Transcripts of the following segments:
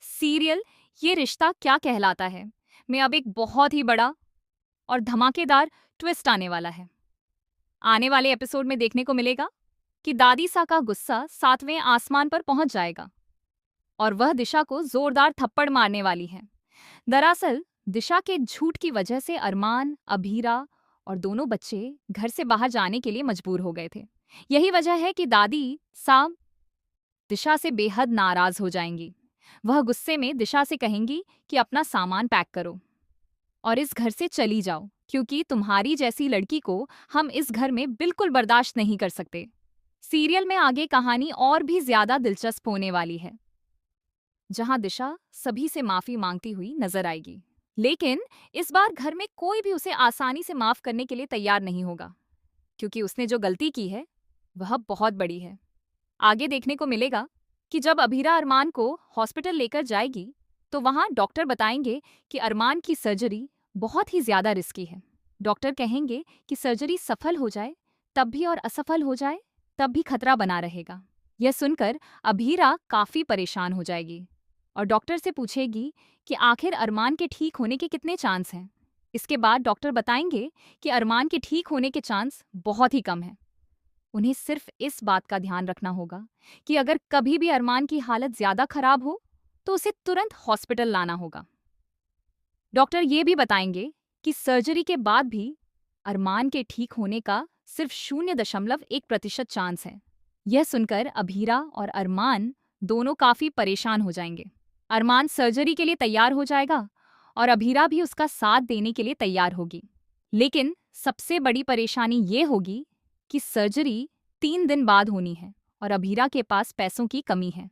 Serial ये रिश्ता क्या कहलाता है में अब एक बहुत ही बड़ा और धमाकेदार ट्विस्ट आने वाला है। आने वाले एपिसोड में देखने को मिलेगा कि दादी सा का गुस्सा 7वें आसमान पर पहुंच जाएगा और वह दिशा को जोरदार थप्पड़ मारने वाली है। दरअसल दिशा के झूठ की वजह से अरमान, अभीरा और दोनों बच्चे घर से बाहर जाने के लिए मजबूर हो गए थे। यही वजह है कि दादी सा दिशा से बेहद नाराज हो जाएंगी। वह गुस्से में दिशा से कहेंगी कि अपना सामान पैक करो और इस घर से चली जाओ, क्योंकि तुम्हारी जैसी लड़की को हम इस घर में बिल्कुल बर्दाश्त नहीं कर सकते। सीरियल में आगे कहानी और भी ज्यादा दिलचस्प होने वाली है, जहां दिशा सभी से माफी मांगती हुई नजर आएगी। लेकिन इस बार घर में कोई भी उसे आसानी से माफ करने के लिए तैयार नहीं होगा, क्योंकि उसने जो गलती की है वह बहुत बड़ी है। आगे देखने को मिलेगा कि जब अभीरा अरमान को हॉस्पिटल लेकर जाएगी तो वहां डॉक्टर बताएंगे कि अरमान की सर्जरी बहुत ही ज्यादा रिस्की है। डॉक्टर कहेंगे कि सर्जरी सफल हो जाए तब भी और असफल हो जाए तब भी खतरा बना रहेगा। यह सुनकर अभीरा काफी परेशान हो जाएगी और डॉक्टर से पूछेगी कि आखिर अरमान के ठीक होने के कितने चांस हैं। इसके बाद डॉक्टर बताएंगे कि अरमान के ठीक होने के चांस बहुत ही कम हैं। उन्हें सिर्फ इस बात का ध्यान रखना होगा कि अगर कभी भी अरमान की हालत ज्यादा खराब हो तो उसे तुरंत हॉस्पिटल लाना होगा। डॉक्टर ये भी बताएंगे कि सर्जरी के बाद भी अरमान के ठीक होने का सिर्फ 0.1% चांस है। यह सुनकर अभीरा और अरमान दोनों काफी परेशान हो जाएंगे। अरमान सर्जरी के लिए तैयार हो जाएगा और अभीरा भी उसका साथ देने के लिए तैयार होगी। लेकिन सबसे बड़ी परेशानी ये होगी कि सर्जरी 3 दिन बाद होनी है और अभीरा के पास पैसों की कमी है।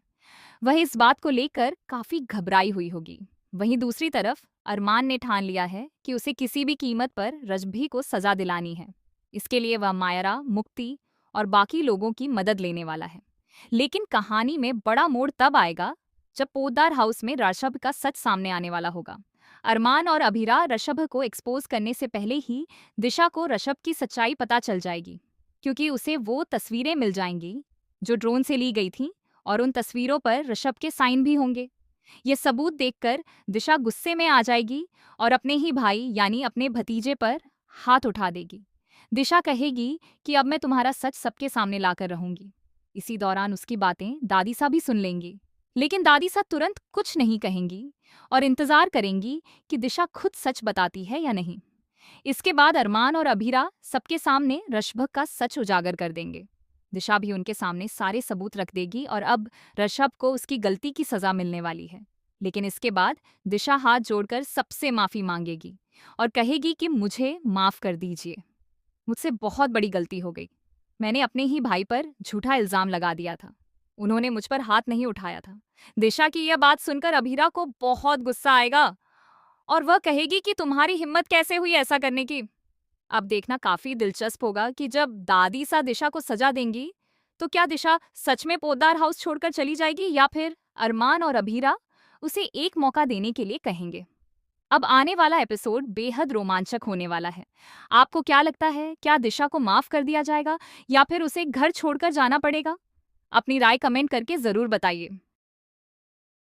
वह इस बात को लेकर काफी घबराई हुई होगी। वहीं दूसरी तरफ अरमान ने ठान लिया है कि उसे किसी भी कीमत पर रजभी को सजा दिलानी है। इसके लिए वह मायरा, मुक्ति और बाकी लोगों की मदद लेने वाला है। लेकिन कहानी में बड़ा मोड़ तब आएगा जब पोद्दार हाउस में ऋषभ का सच सामने आने वाला होगा। अरमान और अभीरा ऋषभ को एक्सपोज करने से पहले ही दिशा को ऋषभ की सच्चाई पता चल जाएगी, क्योंकि उसे वो तस्वीरें मिल जाएंगी जो ड्रोन से ली गई थीं और उन तस्वीरों पर ऋषभ के साइन भी होंगे। ये सबूत देखकर दिशा गुस्से में आ जाएगी और अपने ही भाई यानी अपने भतीजे पर हाथ उठा देगी। दिशा कहेगी कि अब मैं तुम्हारा सच सबके सामने लाकर रहूंगी। इसी दौरान उसकी बातें दादी सा भी सुन लेंगी, लेकिन दादी सा तुरंत कुछ नहीं कहेंगी और इंतजार करेंगी कि दिशा खुद सच बताती है या नहीं। इसके बाद अरमान और अभीरा सबके सामने ऋषभ का सच उजागर कर देंगे। दिशा भी उनके सामने सारे सबूत रख देगी और अब ऋषभ को उसकी गलती की सजा मिलने वाली है। लेकिन इसके बाद दिशा हाथ जोड़कर सबसे माफी मांगेगी और कहेगी कि मुझे माफ कर दीजिए, मुझसे बहुत बड़ी गलती हो गई। मैंने अपने ही भाई पर झूठा इल्जाम लगा दिया था, उन्होंने मुझ पर हाथ नहीं उठाया था। दिशा की यह बात सुनकर अभीरा को बहुत गुस्सा आएगा और वह कहेगी कि तुम्हारी हिम्मत कैसे हुई ऐसा करने की। अब देखना काफी दिलचस्प होगा कि जब दादी सा दिशा को सजा देंगी तो क्या दिशा सच में पोद्दार हाउस छोड़कर चली जाएगी या फिर अरमान और अभीरा उसे एक मौका देने के लिए कहेंगे। अब आने वाला एपिसोड बेहद रोमांचक होने वाला है। आपको क्या लगता है, क्या दिशा को माफ कर दिया जाएगा या फिर उसे घर छोड़कर जाना पड़ेगा? अपनी राय कमेंट करके जरूर बताइए।